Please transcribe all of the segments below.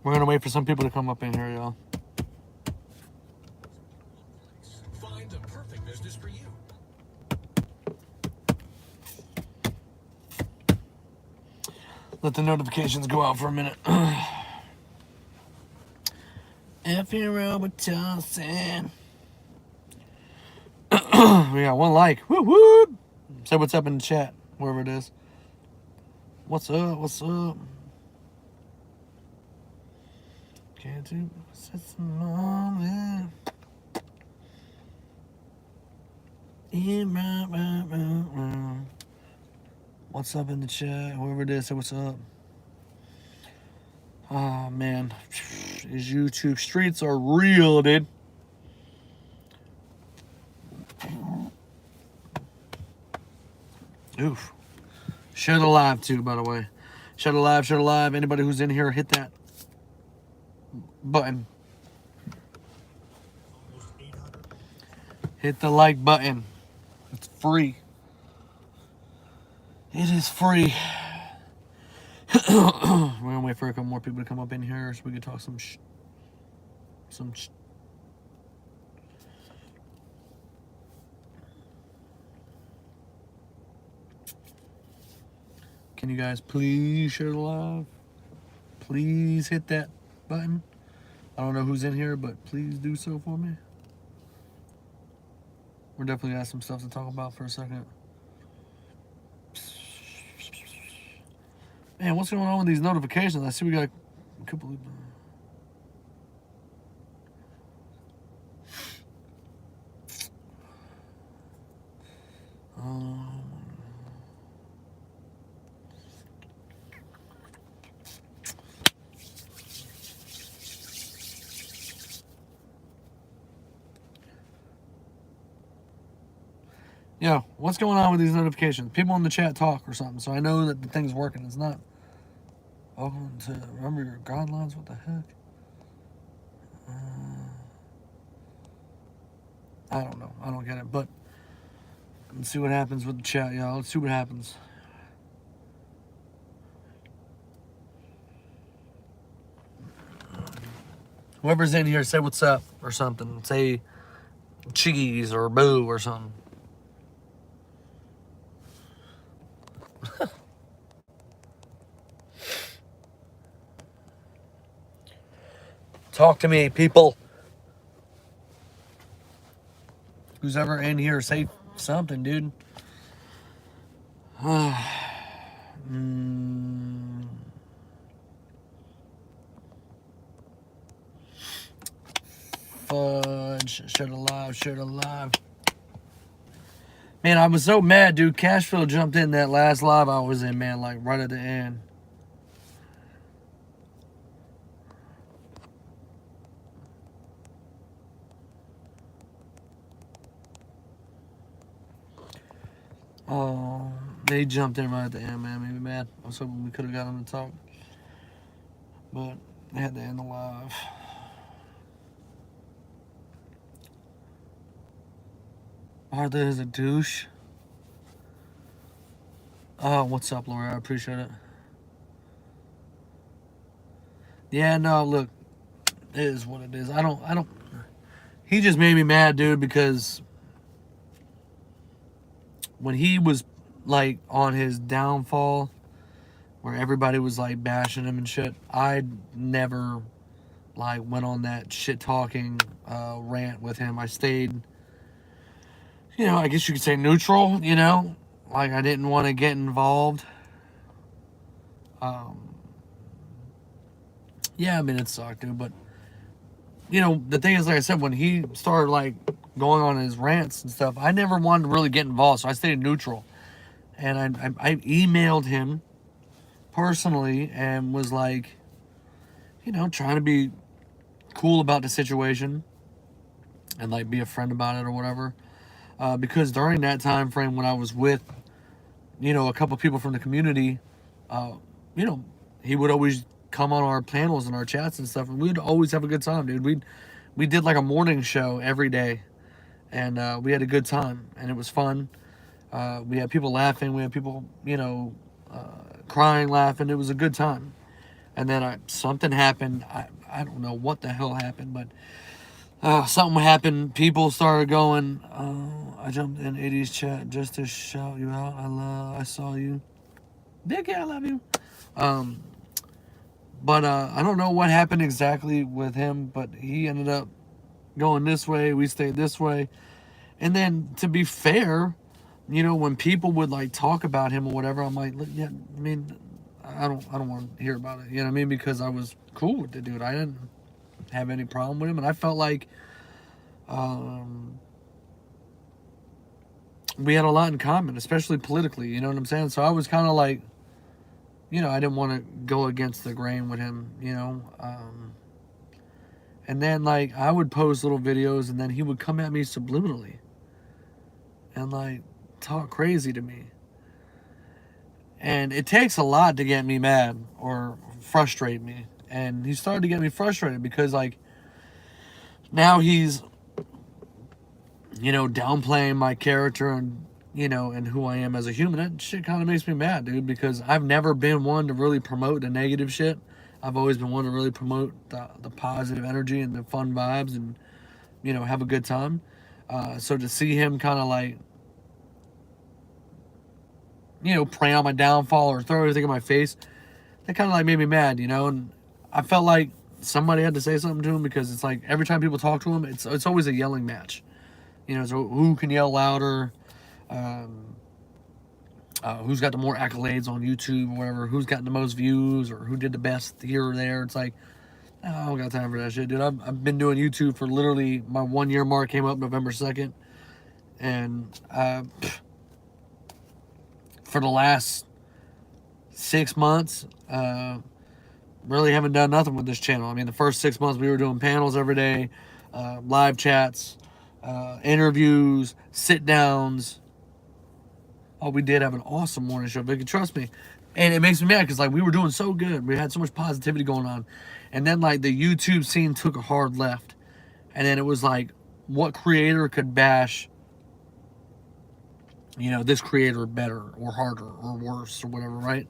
We're gonna wait for some people to come up in here, y'all. Find the perfect business for you. Let the notifications go out for a minute. If you're Robitussin. We got one like. Woo woo. Say what's up in the chat, wherever it is. What's up? What's up? Can't do such a moment. What's up in the chat? Whoever it is, say what's up. Oh man, these YouTube streets are real, dude. Oof. Share the live too, by the way. Share the live, share the live. Anybody who's in here, hit that button. Hit the like button. It's free. It is free. We're gonna wait for a couple more people to come up in here so we can talk some Can you guys please share the live? Please hit that button. I don't know who's in here, but please do so for me. We're definitely got some stuff to talk about for a second. Man, what's going on with these notifications? I see we got a couple of... Yeah, what's going on with these notifications? People in the chat talk or something, so I know that the thing's working. It's not. Welcome to remember your guidelines. What the heck? I don't know. I don't get it. But let's see what happens with the chat, y'all. Let's see what happens. Whoever's in here, say what's up or something. Say cheese or boo or something. Talk to me, people. Who's ever in here, say something, dude. Fudge. Share the live. Share the live. Man, I was so mad, dude. Cashville jumped in that last live I was in, man, like right at the end. Oh, they jumped in right at the end, man. Made me mad. I was hoping we could have got them to talk. But they had to end the live. Martha is a douche. Oh, what's up, Laura? I appreciate it. Yeah, no, look. It is what it is. I don't. He just made me mad, dude, because when he was, like, on his downfall, where everybody was, like, bashing him and shit, I never, like, went on that shit-talking rant with him. I stayed, you know, I guess you could say neutral, you know? Like, I didn't want to get involved. Yeah, I mean, it sucked, dude, but, you know, the thing is, like I said, when he started, like, going on his rants and stuff, I never wanted to really get involved, so I stayed neutral. And I emailed him personally and was like, you know, trying to be cool about the situation and, like, be a friend about it or whatever. Because during that time frame when I was with, you know, a couple people from the community, you know, he would always come on our panels and our chats and stuff, and we'd always have a good time, dude. We did like a morning show every day, and we had a good time, and it was fun. We had people laughing, we had people, you know, crying, laughing. It was a good time, And then something happened. I don't know what the hell happened, but something happened. People started going, I jumped in 80s chat just to shout you out. I saw you. Vicky, I love you. But I don't know what happened exactly with him, but he ended up going this way. We stayed this way. And then, to be fair, you know, when people would like talk about him or whatever, I'm like, yeah, I mean, I don't want to hear about it. You know what I mean? Because I was cool with the dude. I didn't have any problem with him, and I felt like we had a lot in common, especially politically. You know what I'm saying? So I was kind of like, you know, I didn't want to go against the grain with him. You know. And then like I would post little videos, and then he would come at me subliminally and like talk crazy to me. And it takes a lot to get me mad or frustrate me. And he started to get me frustrated because like now he's, you know, downplaying my character and, you know, and who I am as a human. That shit kind of makes me mad, dude, because I've never been one to really promote the negative shit. I've always been one to really promote the positive energy and the fun vibes and, you know, have a good time. So to see him kind of like, you know, prey on my downfall or throw everything in my face, that kind of like made me mad, you know. And I felt like somebody had to say something to him because it's like every time people talk to him, it's always a yelling match, you know. So who can yell louder? Who's got the more accolades on YouTube or whatever? Who's gotten the most views or who did the best here or there? It's like, oh, I don't got time for that shit, dude. I've been doing YouTube for literally my 1 year mark came up November 2nd, and for the last 6 months, really haven't done nothing with this channel. I mean, the first 6 months we were doing panels every day, live chats, interviews, sit downs. Oh, we did have an awesome morning show, Vicky, trust me. And it makes me mad because like we were doing so good. We had so much positivity going on. And then like the YouTube scene took a hard left. And then it was like, what creator could bash, you know, this creator better or harder or worse or whatever, right?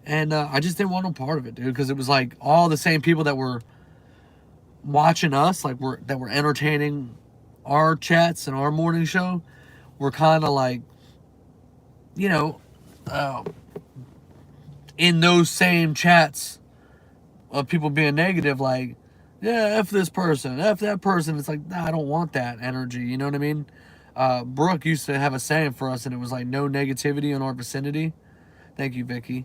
And I just didn't want no part of it, dude, because it was like all the same people that were watching us, like that were entertaining our chats and our morning show, were kind of like, you know, in those same chats of people being negative, like, yeah, F this person, F that person. It's like, nah, I don't want that energy, you know what I mean? Brooke used to have a saying for us, and it was like, no negativity in our vicinity. Thank you, Vicky.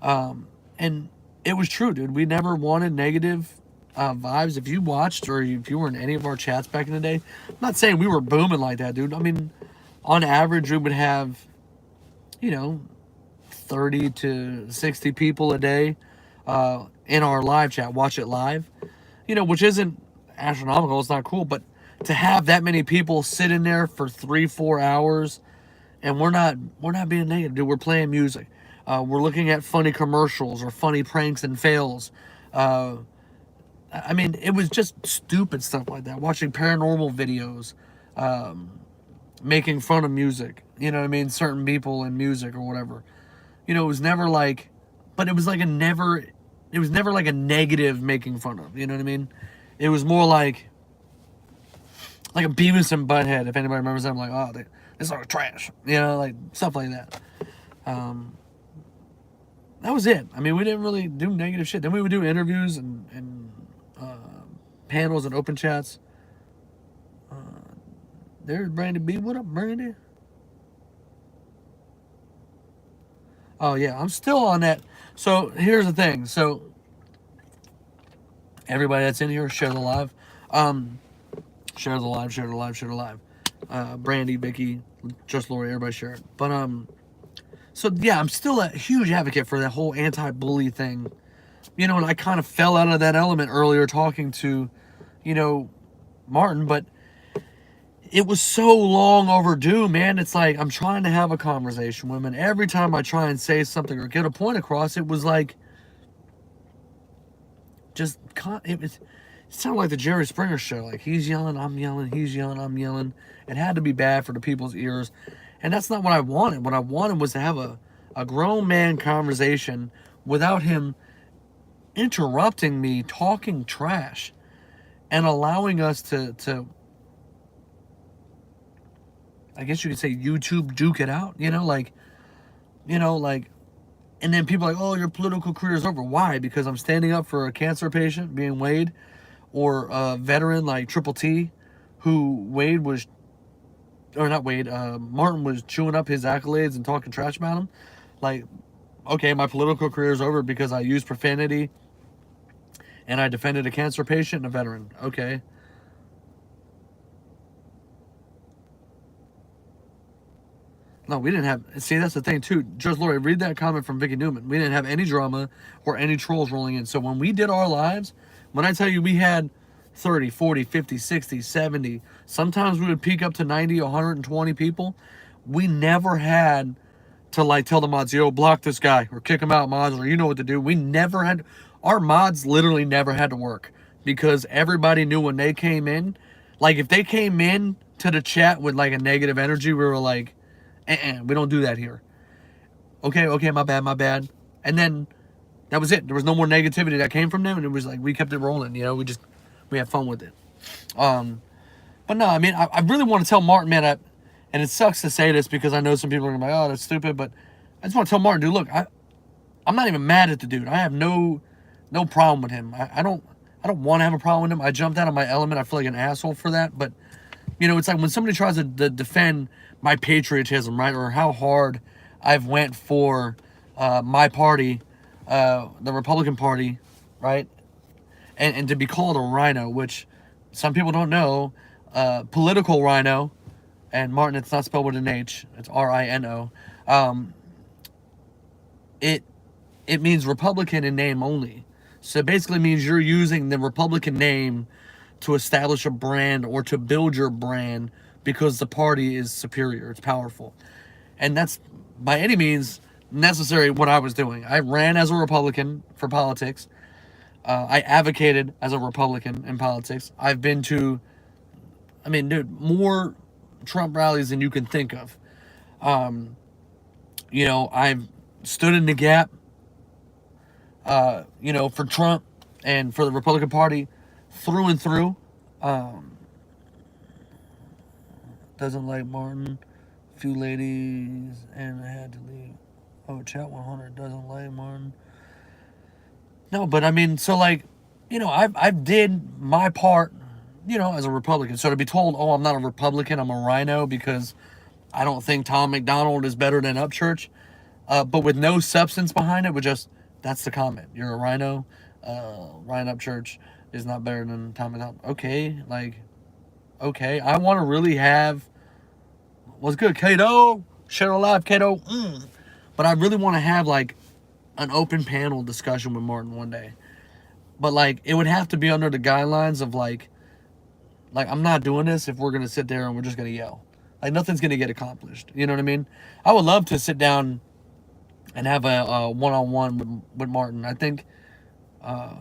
And it was true, dude. We never wanted negative vibes. If you watched or if you were in any of our chats back in the day, I'm not saying we were booming like that, dude. I mean, on average, we would have, you know, 30 to 60 people a day in our live chat, watch it live, you know, which isn't astronomical. It's not cool, but to have that many people sit in there for 3-4 hours, and we're not being negative, dude. We're playing music. We're looking at funny commercials or funny pranks and fails. I mean, it was just stupid stuff like that. Watching paranormal videos, making fun of music. You know what I mean? Certain people in music or whatever. You know, it was never like, but it was like it was never like a negative making fun of. You know what I mean? It was more like a Beavis and Butthead. If anybody remembers them, like, oh, this is trash. You know, like stuff like that. That was it. I mean, we didn't really do negative shit. Then we would do interviews and panels and open chats. There's Brandy B. What up, Brandy? Oh, yeah. I'm still on that. So, here's the thing. So, everybody that's in here, share the live. Share the live, share the live, share the live. Brandy, Vicky, Just Lori, everybody share it. But, so, yeah, I'm still a huge advocate for that whole anti-bully thing. You know, and I kind of fell out of that element earlier talking to, you know, Martin, but it was so long overdue, man. It's like I'm trying to have a conversation with him, and every time I try and say something or get a point across, it was like just it sounded like the Jerry Springer show. Like he's yelling, I'm yelling, he's yelling, I'm yelling. It had to be bad for the people's ears, and that's not what I wanted. What I wanted was to have a grown man conversation without him interrupting me talking trash and allowing us to I guess you could say YouTube duke it out, like, and then people are like, oh, your political career is over. Why? Because I'm standing up for a cancer patient being Wade, or a veteran like Triple T, who Martin was chewing up his accolades and talking trash about him. Like, okay, my political career is over because I used profanity and I defended a cancer patient and a veteran. Okay. No, we didn't have. See, that's the thing too. Judge Lori, read that comment from Vicky Newman. We didn't have any drama or any trolls rolling in. So when we did our lives, when I tell you we had 30, 40, 50, 60, 70, sometimes we would peak up to 90, 120 people. We never had to like tell the mods, yo, block this guy or kick him out, mods, or you know what to do. We never had. Our mods literally never had to work because everybody knew when they came in. Like if they came in to the chat with like a negative energy, we were like, we don't do that here. Okay, my bad. And then that was it. There was no more negativity that came from them, and it was like we kept it rolling. We had fun with it. But no, I mean, I really want to tell Martin, man, and it sucks to say this because I know some people are gonna be like, oh, that's stupid, but I just want to tell Martin, dude, look, I'm not even mad at the dude. I have no problem with him. I don't want to have a problem with him. I jumped out of my element. I feel like an asshole for that, but it's like when somebody tries to defend my patriotism, right, or how hard I've went for my party, the Republican Party, right, and to be called a rhino, which some people don't know, political rhino, and Martin, it's not spelled with an H, it's R-I-N-O. It means Republican in name only. So it basically means you're using the Republican name to establish a brand or to build your brand because the party is superior, it's powerful. And that's by any means necessary what I was doing. I ran as a Republican for politics. I advocated as a Republican in politics. I've been to, more Trump rallies than you can think of. I've stood in the gap, for Trump and for the Republican Party through and through. Doesn't like Martin. Few ladies and I had to leave. Oh, chat 100 doesn't like Martin. No, but so like, I've did my part, as a Republican. So to be told, oh, I'm not a Republican, I'm a rhino because I don't think Tom McDonald is better than Upchurch, but with no substance behind it, that's the comment. You're a rhino. Ryan Upchurch is not better than Tom McDonald. Okay, I want to really have. What's good, Kato? Share alive, Kato. But I really want to have like an open panel discussion with Martin one day. But like it would have to be under the guidelines of like I'm not doing this if we're gonna sit there and we're just gonna yell. Like nothing's gonna get accomplished. You know what I mean? I would love to sit down and have a one-on-one with Martin. I think I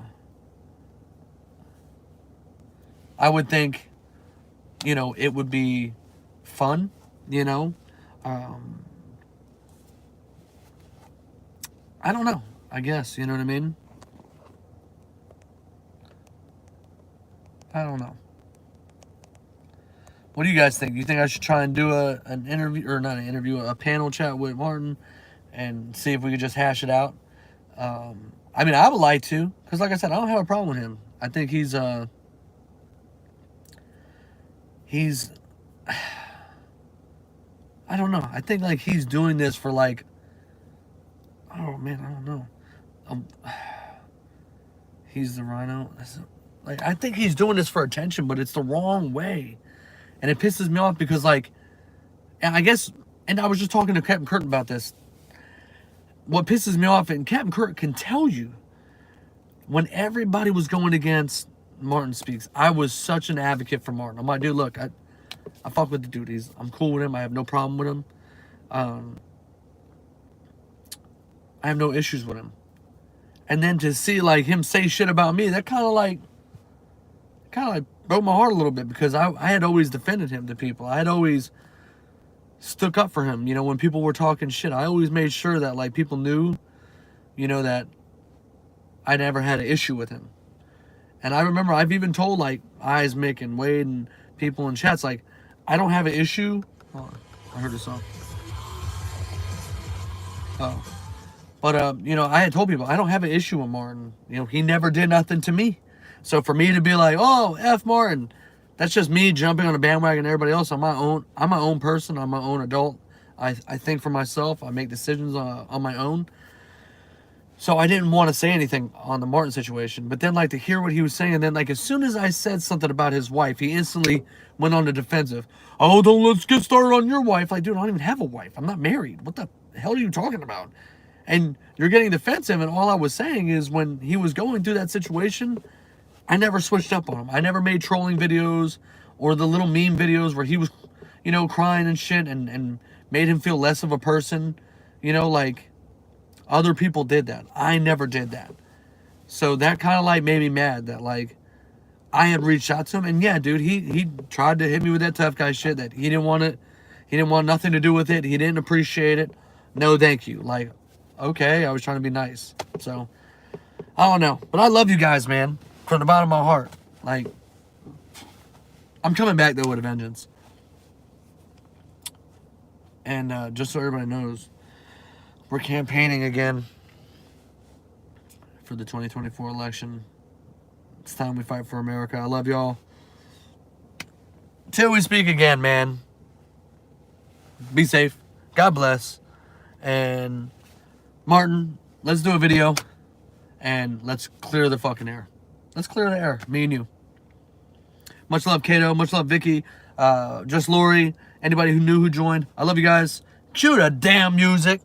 would think it would be fun. I don't know. I guess, you know what I mean? I don't know. What do you guys think? Do you think I should try and do an interview, or not an interview, a panel chat with Martin and see if we could just hash it out? I would like to, because like I said, I don't have a problem with him. I think he's I don't know. I think like he's doing this for like, oh man, I don't know. He's the rhino. Like I think he's doing this for attention, but it's the wrong way, and it pisses me off because like, and I guess, and I was just talking to Captain Curtin about this. What pisses me off, and Captain Curtin can tell you, when everybody was going against Martin Speaks, I was such an advocate for Martin. I'm like, dude, look, I fuck with the dude. I'm cool with him. I have no problem with him. I have no issues with him. And then to see like him say shit about me, that kind of like broke my heart a little bit because I had always defended him to people. I had always stuck up for him. When people were talking shit, I always made sure that like people knew, that I never had an issue with him. And I remember I've even told like Eyes, Mick, and Wade and people in chats, like, I don't have an issue. Hold on, I heard a song. Oh. But, you know, I had told people I don't have an issue with Martin. You know, he never did nothing to me. So for me to be like, oh, F Martin, that's just me jumping on a bandwagon and everybody else. I'm my own person. I'm my own adult. I think for myself. I make decisions on my own. So I didn't want to say anything on the Martin situation. But then, like, to hear what he was saying, and then, like, as soon as I said something about his wife, he instantly went on the defensive. Oh, let's get started on your wife. Like, dude, I don't even have a wife. I'm not married. What the hell are you talking about? And you're getting defensive, and all I was saying is when he was going through that situation, I never switched up on him. I never made trolling videos or the little meme videos where he was, you know, crying and shit and made him feel less of a person. You know, like, other people did that. I never did that. So that kind of, like, made me mad that, like, I had reached out to him. And, yeah, dude, he tried to hit me with that tough guy shit that he didn't want it. He didn't want nothing to do with it. He didn't appreciate it. No, thank you. Like, okay, I was trying to be nice. So, I don't know. But I love you guys, man. From the bottom of my heart. Like, I'm coming back, though, with a vengeance. And just so everybody knows, we're campaigning again for the 2024 election. It's time we fight for America. I love y'all. Till we speak again, man. Be safe. God bless. And Martin, let's do a video. And let's clear the fucking air. Let's clear the air. Me and you. Much love, Kato. Much love, Vicky. Just Lori. Anybody who joined. I love you guys. Cue the damn music.